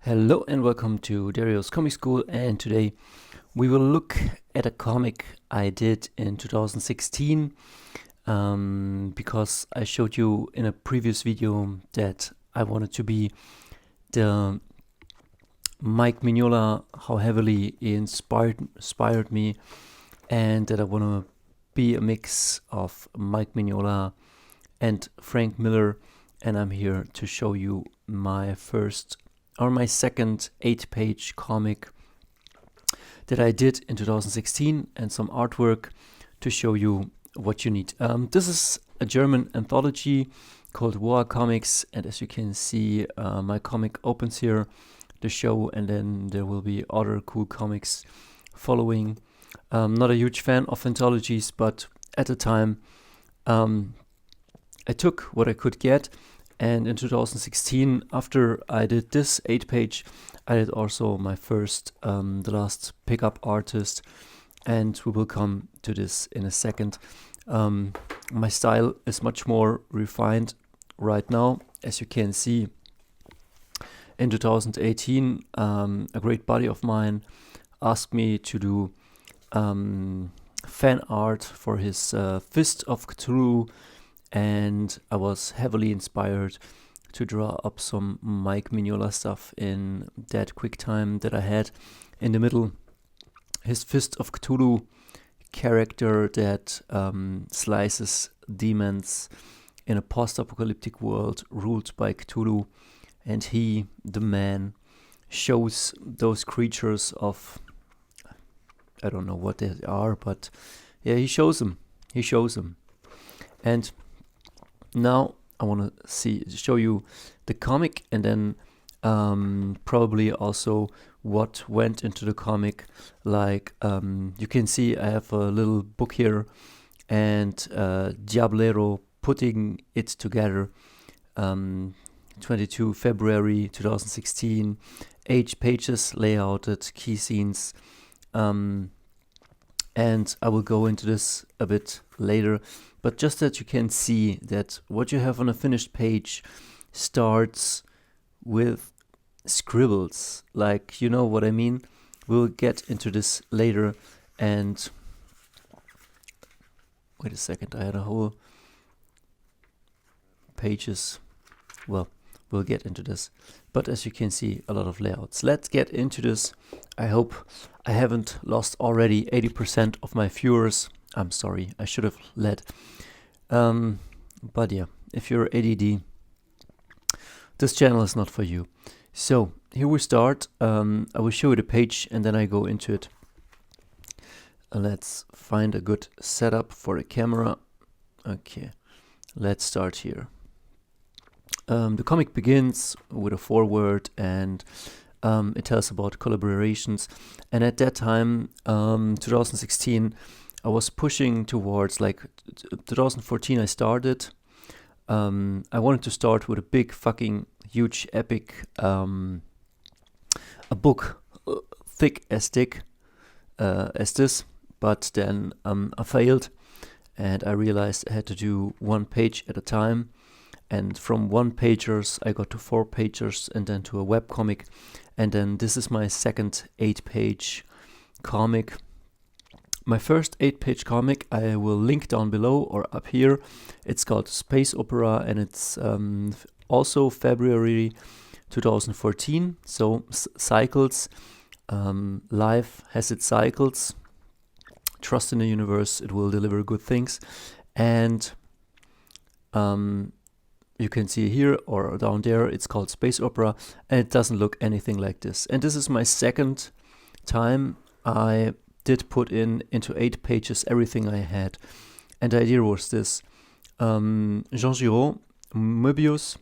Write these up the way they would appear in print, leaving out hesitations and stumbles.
Hello and welcome to Dario's Comic School, and today we will look at a comic I did in 2016 because I showed you in a previous video that I wanted to be the Mignola, how heavily he inspired me, and that I want to be a mix of Mignola and Frank Miller, and I'm here to show you my second 8-page comic that I did in 2016 and some artwork to show you what you need. This is a German anthology called War Comics, and as you can see, my comic opens here, the show, and then there will be other cool comics following. Not a huge fan of anthologies, but at the time I took what I could get. And in 2016, after I did this 8-page, I did also my first, The Last Pickup Artist, and we will come to this in a second. My style is much more refined right now, as you can see. In 2018, a great buddy of mine asked me to do fan art for his Fist of Cthulhu, and I was heavily inspired to draw up some Mike Mignola stuff in that quick time that I had. In the middle, his Fist of Cthulhu character that slices demons in a post-apocalyptic world ruled by Cthulhu, and he, the man, shows those creatures of, I don't know what they are, but yeah, he shows them. And now I want to show you the comic, and then probably also what went into the comic. Like you can see, I have a little book here, and Diablo putting it together. 22 February 2016, 8 pages layouted, key scenes. And I will go into this a bit later, but just that you can see that what you have on a finished page starts with scribbles, like, you know what I mean? We'll get into this later. And wait a second, I had a whole pages. Well, we'll get into this, but as you can see, a lot of layouts. Let's get into this. I hope I haven't lost already 80% of my viewers. I'm sorry, I should have led. But yeah, if you're ADD, this channel is not for you. So here we start. I will show you the page and then I go into it. Let's find a good setup for the camera. Okay, let's start here. The comic begins with a foreword, and it tells about collaborations. And at that time, 2016, I was pushing towards, like, 2014 I started. I wanted to start with a big fucking huge epic, a book thick as this, but then I failed, and I realized I had to do one page at a time. And from 1-pagers, I got to 4-pagers, and then to a webcomic. And then this is my second 8-page comic. My first 8-page comic I will link down below or up here. It's called Space Opera, and it's also February 2014. So cycles. Life has its cycles. Trust in the universe, it will deliver good things. And you can see here or down there, it's called Space Opera, and it doesn't look anything like this. And this is my second time I did put into 8 pages everything I had. And the idea was this. Jean Giraud, Moebius,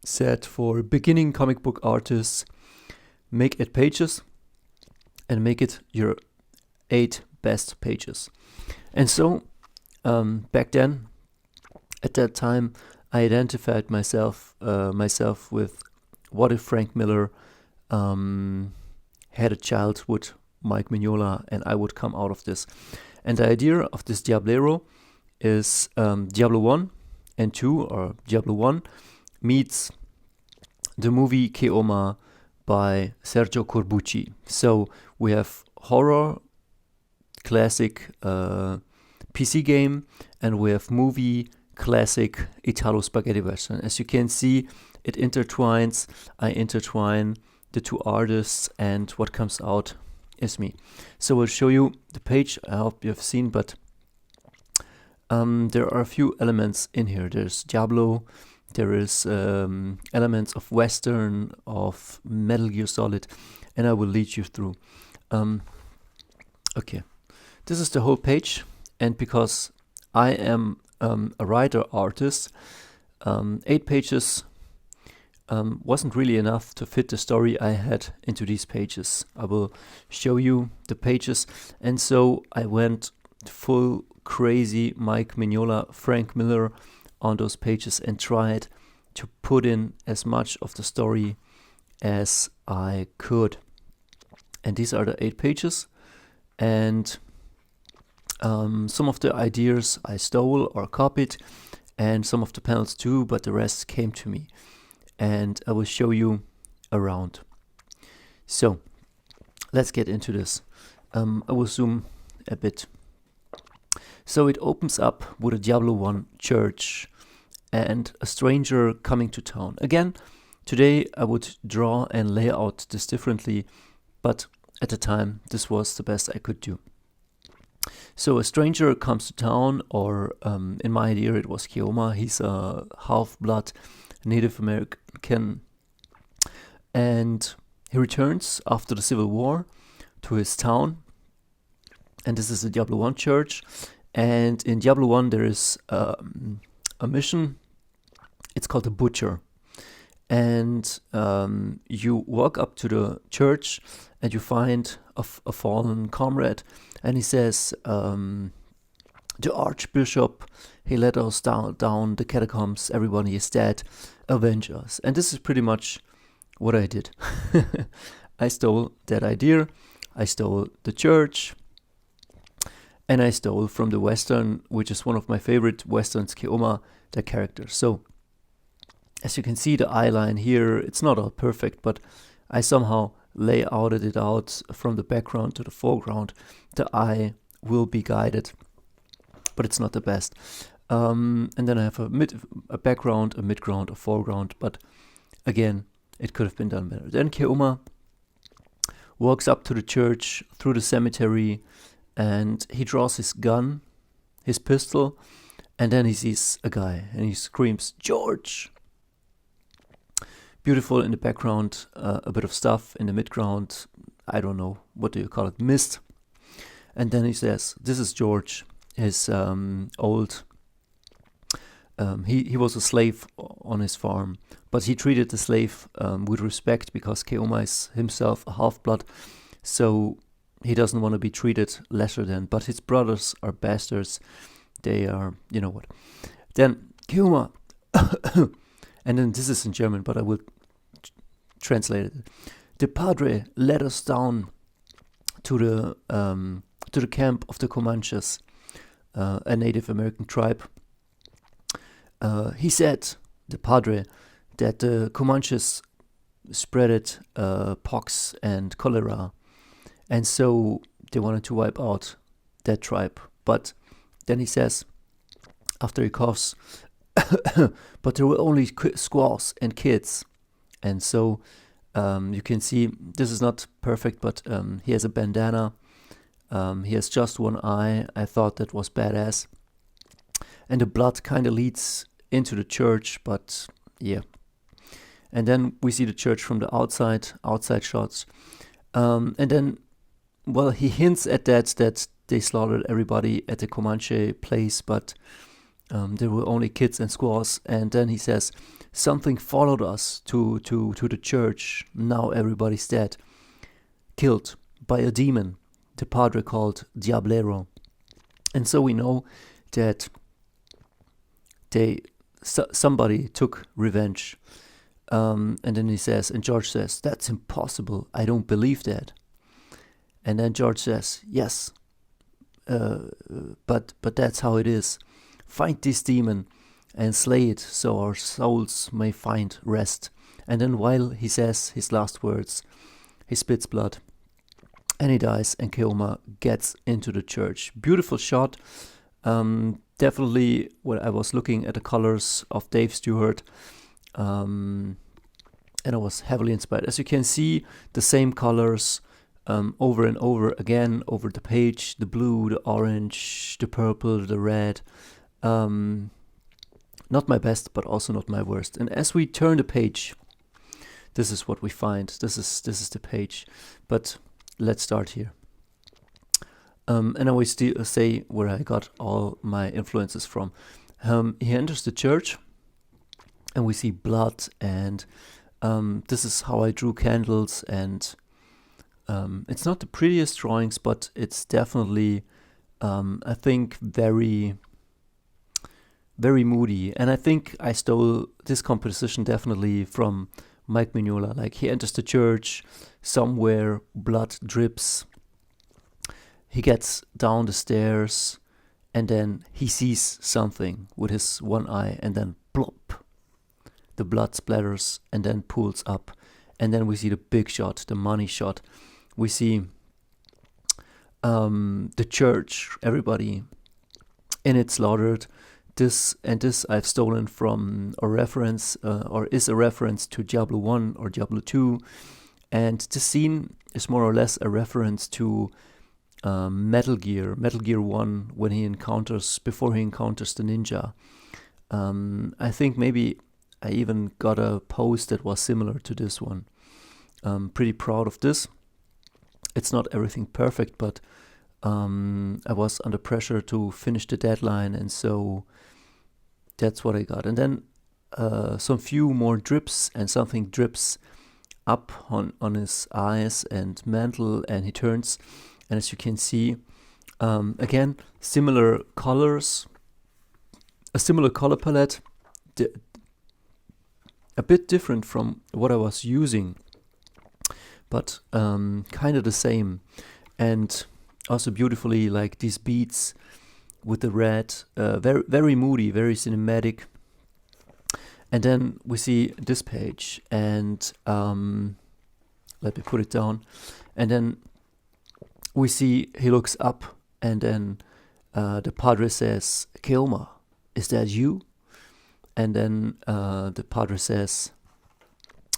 said for beginning comic book artists, make 8 pages and make it your 8 best pages. And so back then, at that time, I identified myself with what if Frank Miller had a child with Mike Mignola, and I would come out of this. And the idea of this Diablo is Diablo 1 and 2, or Diablo 1 meets the movie Keoma by Sergio Corbucci. So we have horror, classic PC game, and we have movie, classic Italo spaghetti western. As you can see, it intertwines. I intertwine the two artists, and what comes out is me. So I'll show you the page. I hope you have seen, but there are a few elements in here. There's Diablo, there is elements of Western, of Metal Gear Solid, and I will lead you through. Okay, this is the whole page, and because I am a writer artist, 8 pages wasn't really enough to fit the story I had into these pages. I will show you the pages, and so I went full crazy Mike Mignola, Frank Miller on those pages and tried to put in as much of the story as I could. And these are the 8 pages, and some of the ideas I stole or copied, and some of the panels too, but the rest came to me, and I will show you around. So let's get into this. I will zoom a bit. So it opens up with a Diablo 1 church and a stranger coming to town. Again, today I would draw and lay out this differently, but at the time this was the best I could do. So a stranger comes to town, or in my idea it was Keoma. He's a half-blood Native American, and he returns after the Civil War to his town, and this is a Diablo 1 church. And in Diablo 1 there is a mission. It's called the Butcher, and you walk up to the church and you find a fallen comrade, and he says, the Archbishop, he let us down the catacombs, everybody is dead, avenge us. And this is pretty much what I did. I stole that idea, I stole the church, and I stole from the Western, which is one of my favorite Westerns, Keoma, the character. So, as you can see, the eye line here, it's not all perfect, but I somehow layouted it out from the background to the foreground. The eye will be guided, but it's not the best. And then I have a background, a midground, a foreground, but again, it could have been done better. Then Keoma walks up to the church, through the cemetery, and he draws his gun, his pistol, and then he sees a guy, and he screams, "George!" Beautiful in the background, a bit of stuff in the midground, I don't know, what do you call it, mist. And then he says, this is George, his old, he was a slave on his farm, but he treated the slave with respect, because Keoma is himself a half-blood, so he doesn't want to be treated lesser than, but his brothers are bastards, they are, you know what. Then Keoma, and then this is in German, but I will translate it. The Padre led us down to the camp of the Comanches, a Native American tribe. He said, the Padre, that the Comanches spreaded pox and cholera, and so they wanted to wipe out that tribe. But then he says, after he coughs, but there were only squaws and kids. And so you can see, this is not perfect, but he has a bandana. He has just one eye. I thought that was badass. And the blood kind of leads into the church, but yeah. And then we see the church from the outside shots. And then, well, he hints at that they slaughtered everybody at the Comanche place, but there were only kids and squaws. And then he says, something followed us to the church. Now everybody's dead. Killed by a demon, the Padre called Diablero. And so we know that somebody took revenge. And then he says, and George says, that's impossible. I don't believe that. And then George says, yes, but that's how it is. Find this demon and slay it, so our souls may find rest. And then while he says his last words, he spits blood and he dies, and Keoma gets into the church. Beautiful shot. Definitely when I was looking at the colors of Dave Stewart, and I was heavily inspired. As you can see, the same colors over and over again over the page: the blue, the orange, the purple, the red. Not my best, but also not my worst. And as we turn the page, this is what we find. This is the page. But let's start here. And I always say where I got all my influences from. He enters the church, and we see blood, and this is how I drew candles, and it's not the prettiest drawings, but it's definitely, I think, very, very moody. And I think I stole this composition definitely from Mike Mignola. Like, he enters the church, somewhere blood drips, he gets down the stairs, and then he sees something with his one eye, and then plop, the blood splatters and then pulls up. And then we see the big shot, the money shot. We see the church, everybody in it slaughtered. This I've stolen from a reference, or is a reference to Diablo 1 or Diablo 2. And this scene is more or less a reference to Metal Gear 1, when before he encounters the ninja. I think maybe I even got a post that was similar to this one. I'm pretty proud of this. It's not everything perfect, but I was under pressure to finish the deadline, and so that's what I got. And then some few more drips, and something drips up on his eyes and mantle, and he turns. And as you can see, again, similar colors, a similar color palette, a bit different from what I was using, but kind of the same. And also beautifully, like these beats with the red, very, very moody, very cinematic. And then we see this page, and let me put it down. And then we see he looks up, and then the padre says, "Keoma, is that you?" And then the padre says,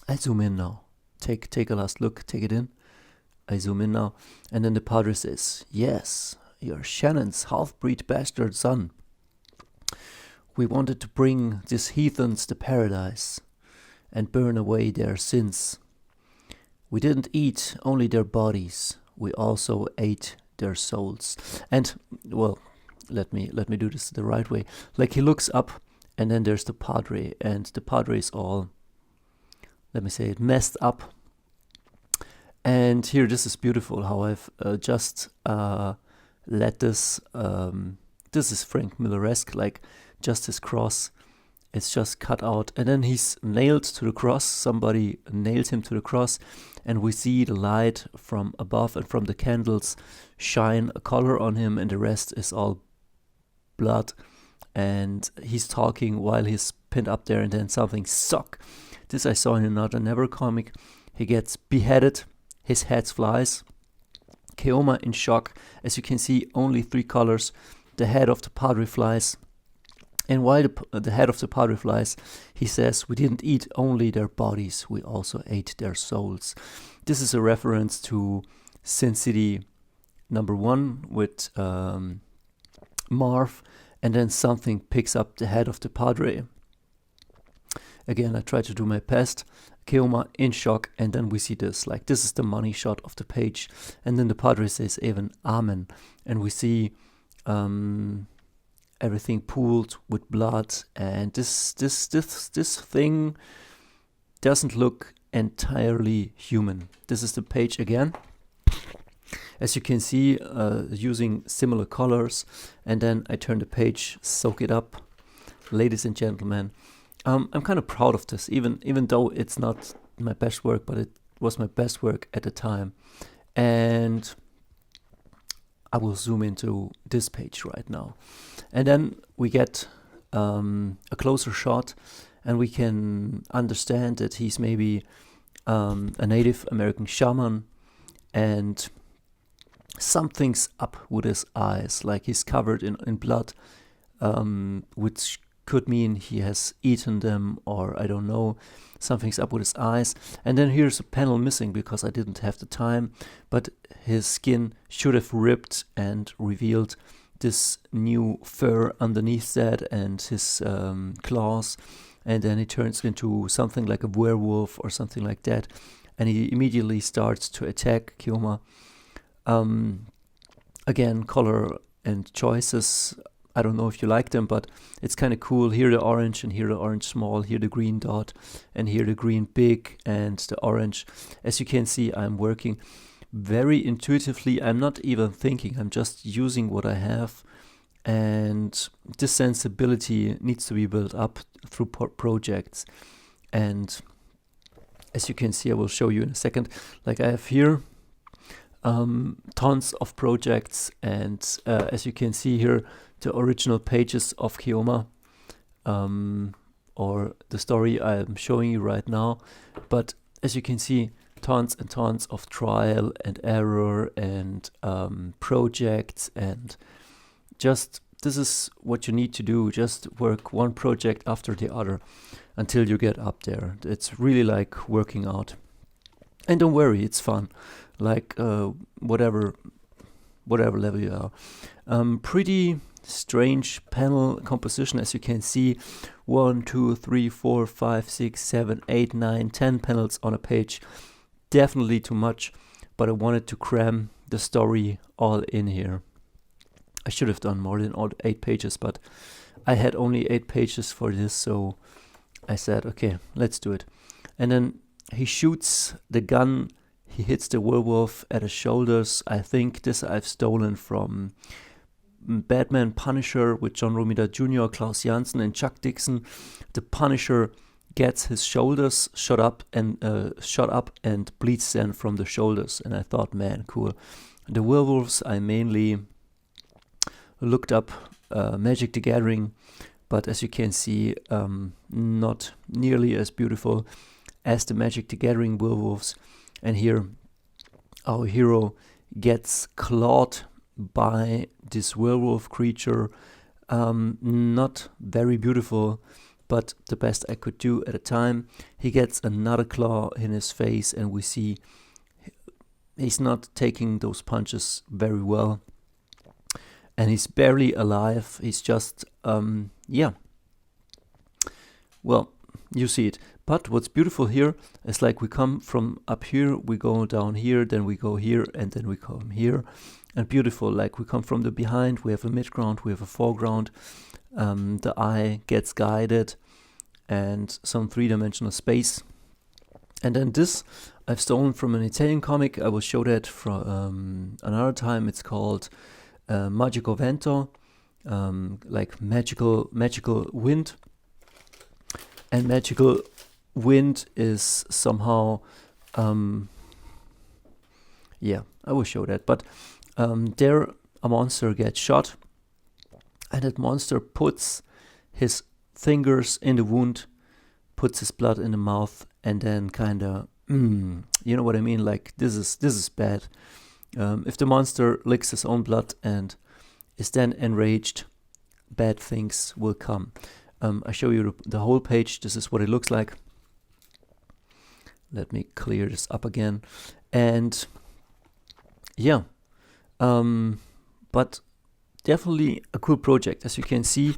"I zoom in now. Take a last look, take it in." I zoom in now. And then the padre says, "Yes, you're Shannon's half-breed bastard son. We wanted to bring these heathens to paradise and burn away their sins. We didn't eat only their bodies, we also ate their souls." And, well, let me do this the right way. Like, he looks up, and then there's the padre, and the padre is all, let me say it, messed up. And here, this is beautiful, how I've just let this, this is Frank Miller-esque, like, just his cross, it's just cut out, and then he's nailed to the cross. Somebody nailed him to the cross, and we see the light from above and from the candles shine a color on him, and the rest is all blood. And he's talking while he's pinned up there, and then something suck. This I saw in another Never comic. He gets beheaded, his head flies. Keoma in shock. As you can see, only 3 colors. The head of the padre flies. And while the head of the padre flies, he says, "We didn't eat only their bodies, we also ate their souls." This is a reference to Sin City #1 with Marv, and then something picks up the head of the padre. Again, I try to do my best. Keoma in shock, and then we see this. Like, this is the money shot of the page. And then the padre says even Amen. And we see everything pooled with blood, and this thing doesn't look entirely human. This is the page again, as you can see, using similar colors. And then I turn the page, soak it up. Ladies and gentlemen, I'm kind of proud of this, even though it's not my best work, but it was my best work at the time. And I will zoom into this page right now. And then we get a closer shot, and we can understand that he's maybe a Native American shaman, and something's up with his eyes, like he's covered in blood, which could mean he has eaten them, or I don't know, something's up with his eyes. And then here's a panel missing because I didn't have the time, but his skin should have ripped and revealed this new fur underneath that, and his claws, and then he turns into something like a werewolf or something like that, and he immediately starts to attack Keoma. Again, color and choices, I don't know if you like them, but it's kind of cool. Here the orange, and here the orange small, here the green dot, and here the green big, and the orange. As you can see, I'm working very intuitively. I'm not even thinking, I'm just using what I have, and this sensibility needs to be built up through projects. And as you can see, I will show you in a second, like I have here tons of projects, and as you can see here, the original pages of Keoma, or the story I'm showing you right now. But as you can see, tons and tons of trial and error and projects, and just this is what you need to do. Just work one project after the other until you get up there. It's really like working out. And don't worry, it's fun. Like whatever level you are. Pretty strange panel composition, as you can see. 1, 2, 3, 4, 5, 6, 7, 8, 9, 10 panels on a page. Definitely too much, but I wanted to cram the story all in here. I should have done more than all 8 pages, but I had only 8 pages for this, so I said, okay, let's do it. And then he shoots the gun, he hits the werewolf at his shoulders. I think this I've stolen from Batman Punisher with John Romita Jr., Klaus Janson, and Chuck Dixon. The Punisher gets his shoulders shot up and bleeds then from the shoulders. And I thought, man, cool. The werewolves, I mainly looked up Magic the Gathering, but as you can see, not nearly as beautiful as the Magic the Gathering werewolves. And here our hero gets clawed by this werewolf creature. Not very beautiful, but the best I could do at a time. He gets another claw in his face, and we see he's not taking those punches very well, and he's barely alive. He's just well, you see it. But what's beautiful here is, like, we come from up here, we go down here, then we go here, and then we come here. And beautiful, like, we come from the behind, we have a midground, we have a foreground. The eye gets guided, and some three-dimensional space. And then this I've stolen from an Italian comic. I will show that from another time. It's called Magico Vento, like magical wind. And magical wind is somehow, I will show that. But there a monster gets shot, and that monster puts his fingers in the wound, puts his blood in the mouth, and then kinda, you know what I mean? Like, this is bad. If the monster licks his own blood and is then enraged, bad things will come. I show you the whole page. This is what it looks like. Let me clear this up again. And yeah, but definitely a cool project. As you can see,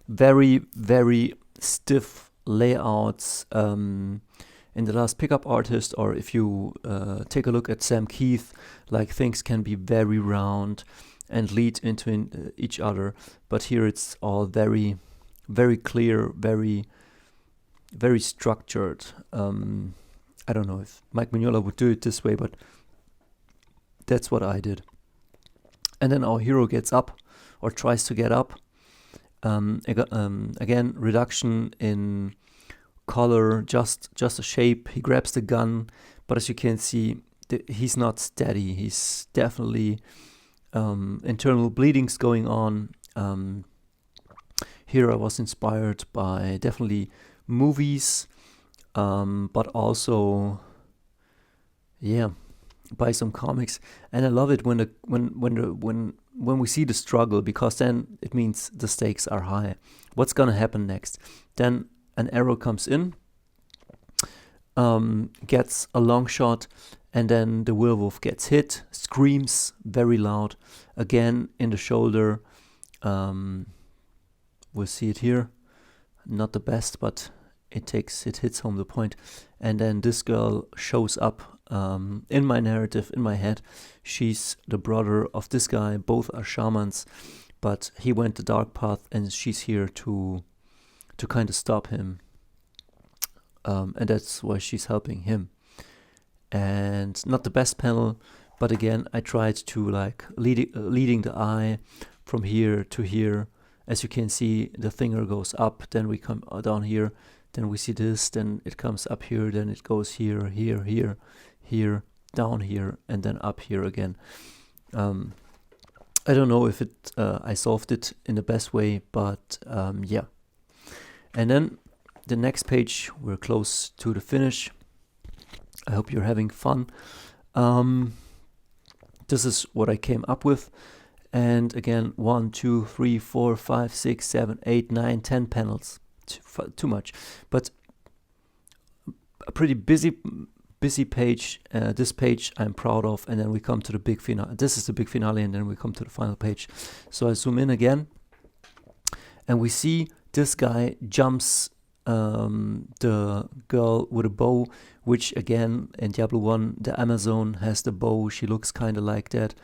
very, very stiff layouts. In the last Pickup Artist, or if you take a look at Sam Keith, like, things can be very round and lead into each other. But here it's all very, very clear, very, very structured. I don't know if Mike Mignola would do it this way, but that's what I did. And then our hero gets up, or tries to get up. Again, reduction in color, just a shape. He grabs the gun, but as you can see, he's not steady. He's definitely internal bleedings going on. Here I was inspired by definitely movies, but also, yeah, buy some comics. And I love it when we see the struggle, because then it means the stakes are high. What's gonna happen next? Then an arrow comes in, gets a long shot, and then the werewolf gets hit, screams very loud, again in the shoulder. We'll see it here. Not the best, but it hits home the point. And then this girl shows up in my narrative, in my head. She's the brother of this guy. Both are shamans, but he went the dark path, and she's here to kind of stop him. And that's why she's helping him. And not the best panel, but again, I tried to like leading the eye from here to here. As you can see, the finger goes up, then we come down here, then we see this, then it comes up here, then it goes here, here, here, here, down here, and then up here again. I don't know if I solved it in the best way, but yeah. And then the next page, we're close to the finish. I hope you're having fun. This is what I came up with. And again, 1, 2, 3, 4, 5, 6, 7, 8, 9, 10 panels. Too much. But a pretty busy page. This page I'm proud of. And then we come to the big finale. This is the big finale, and then we come to the final page. So I zoom in again. And we see this guy jumps the girl with a bow, which again, in Diablo 1, the Amazon has the bow. She looks kind of like that.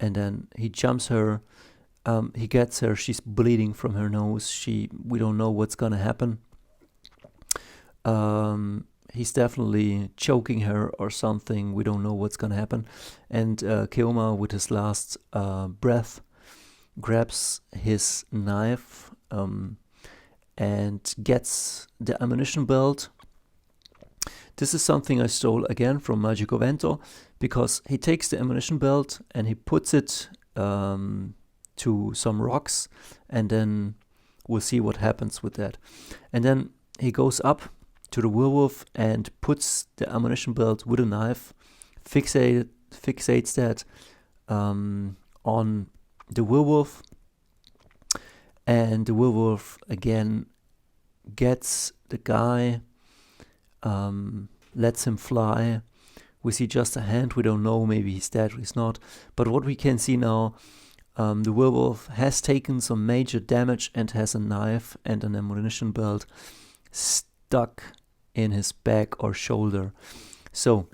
And then he jumps her, he gets her, she's bleeding from her nose, we don't know what's gonna happen. He's definitely choking her or something, we don't know what's gonna happen. And Keoma, with his last breath, grabs his knife and gets the ammunition belt. This is something I stole again from Magico Vento, because he takes the ammunition belt and he puts it to some rocks, and then we'll see what happens with that. And then he goes up to the werewolf and puts the ammunition belt with a knife, fixates that on the werewolf, and the werewolf again gets the guy, lets him fly. We see just a hand, we don't know, maybe he's dead or he's not. But what we can see now, the werewolf has taken some major damage and has a knife and an ammunition belt stuck in his back or shoulder. So,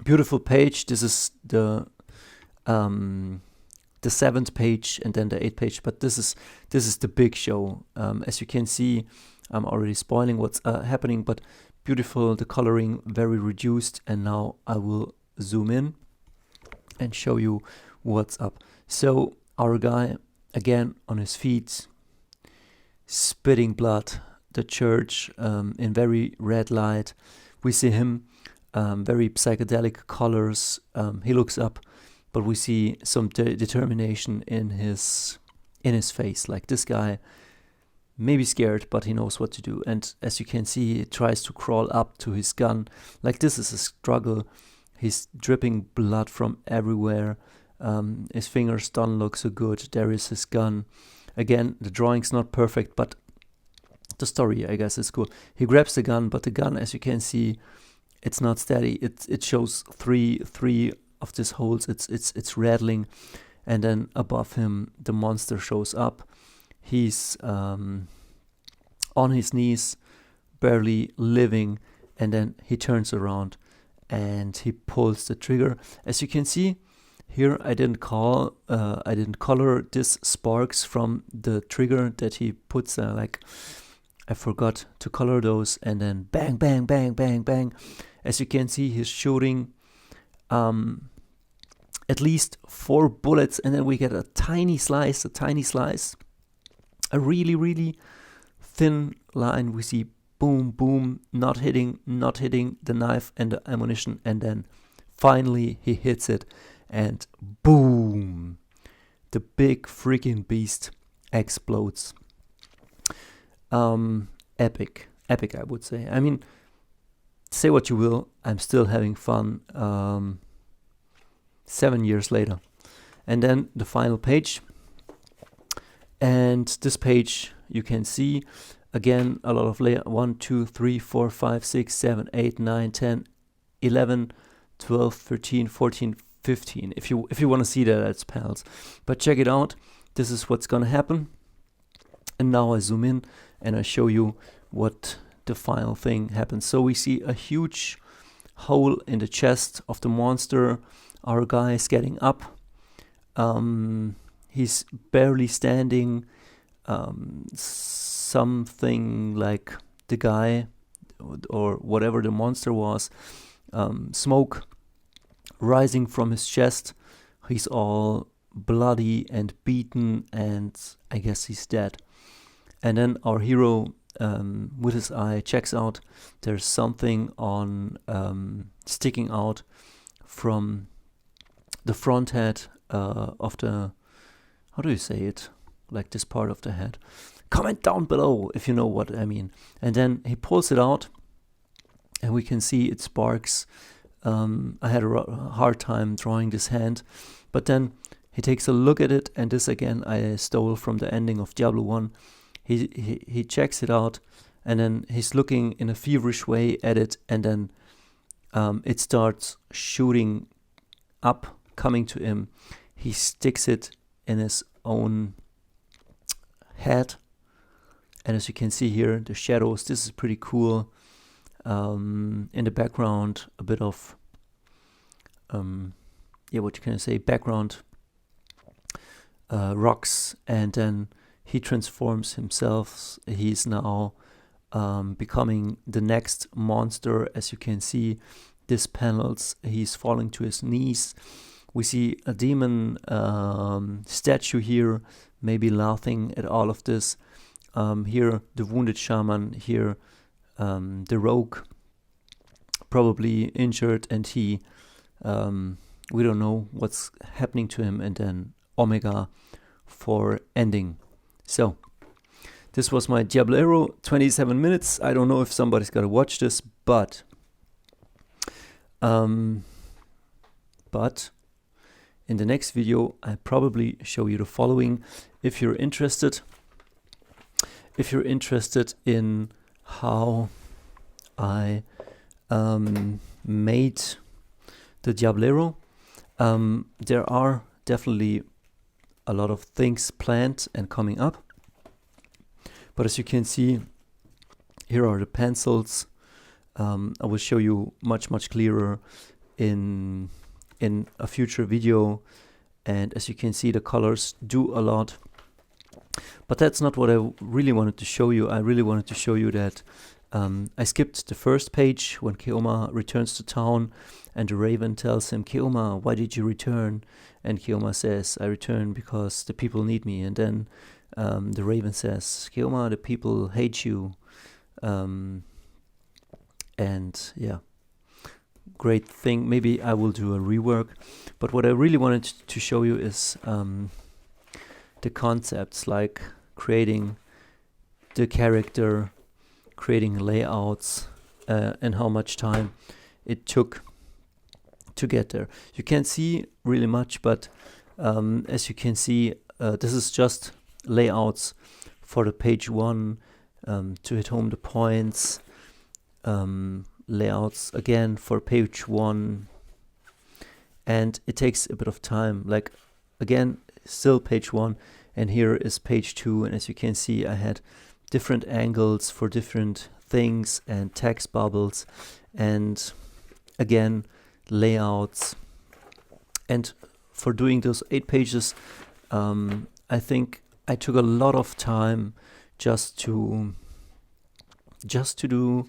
beautiful page. This is the 7th page and then the 8th page, but this is the big show. As you can see, I'm already spoiling what's happening, but beautiful, the coloring very reduced. And now I will zoom in and show you what's up. So our guy, again on his feet, spitting blood, the church in very red light. We see him, very psychedelic colors. He looks up, but we see some determination in his face. Like, this guy may be scared, but he knows what to do. And as you can see, he tries to crawl up to his gun. Like, this is a struggle. He's dripping blood from everywhere. His fingers don't look so good. There is his gun. Again, the drawing's not perfect, but the story, I guess, is cool. He grabs the gun, but the gun, as you can see, it's not steady. It shows three of these holes. It's rattling, and then above him, the monster shows up. He's on his knees, barely living, and then he turns around and he pulls the trigger. As you can see here, I didn't color this sparks from the trigger that he puts. I forgot to color those, and then bang, bang, bang, bang, bang. As you can see, he's shooting at least 4 bullets, and then we get a tiny slice, a really, really thin line. We see boom, boom, not hitting the knife and the ammunition, and then finally he hits it, and boom, the big freaking beast explodes. And epic, I would say. I mean, say what you will, I'm still having fun 7 years later. And then the final page, and this page you can see again a lot of layer 1, 2, 3, 4, 5, 6, 7, 8, 9, 10, 11, 12, 13, 14, 15. If you want to see that as panels, but check it out. This is what's gonna happen. And now I zoom in and I show you what the final thing happens. So we see a huge hole in the chest of the monster. Our guy is getting up. He's barely standing. Something like the guy or whatever the monster was, smoke rising from his chest. He's all bloody and beaten, and I guess he's dead. And then our hero, with his eye, checks out. There's something on sticking out from the front head of the, how do you say it? Like this part of the head. Comment down below if you know what I mean. And then he pulls it out, and we can see it sparks. I had a hard time drawing this hand, but then he takes a look at it, and this again I stole from the ending of Diablo 1. He checks it out, and then he's looking in a feverish way at it, and then it starts shooting up, coming to him. He sticks it in his own head, and as you can see here, the shadows, this is pretty cool. In the background, a bit of what can I say, background rocks, and then he transforms himself. He's now becoming the next monster. As you can see, these panels, he's falling to his knees. We see a demon statue here, maybe laughing at all of this. Here, the wounded shaman. Here, the rogue, probably injured, and he, we don't know what's happening to him. And then Omega for ending. So, this was my Diablo 27 minutes. I don't know if somebody's got to watch this, but in the next video, I probably show you the following. If you're interested in how I made the Diablo, there are definitely a lot of things planned and coming up. But as you can see, here are the pencils. I will show you much clearer in a future video. And as you can see, the colors do a lot. But that's not what I really wanted to show you. I really wanted to show you that I skipped the first page when Keoma returns to town, and the raven tells him, "Keoma, why did you return?" And Keoma says, "I returned because the people need me." And then the raven says, "Keoma, the people hate you." And yeah, great thing. Maybe I will do a rework. But what I really wanted to show you is the concepts, like creating the character, creating layouts, and how much time it took to get there. You can't see really much, but as you can see, this is just layouts for the page 1, to hit home the points, layouts again for page 1, and it takes a bit of time. Like again, still page 1, and here is page 2, and as you can see, I had different angles for different things and text bubbles, and again layouts. And for doing those 8 pages, I think I took a lot of time just to do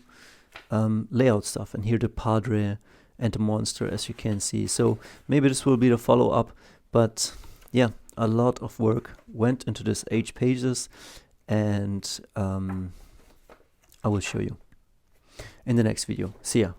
layout stuff. And here the padre and the monster, as you can see. So maybe this will be the follow-up, but yeah, a lot of work went into this 8 pages, and I will show you in the next video. See ya.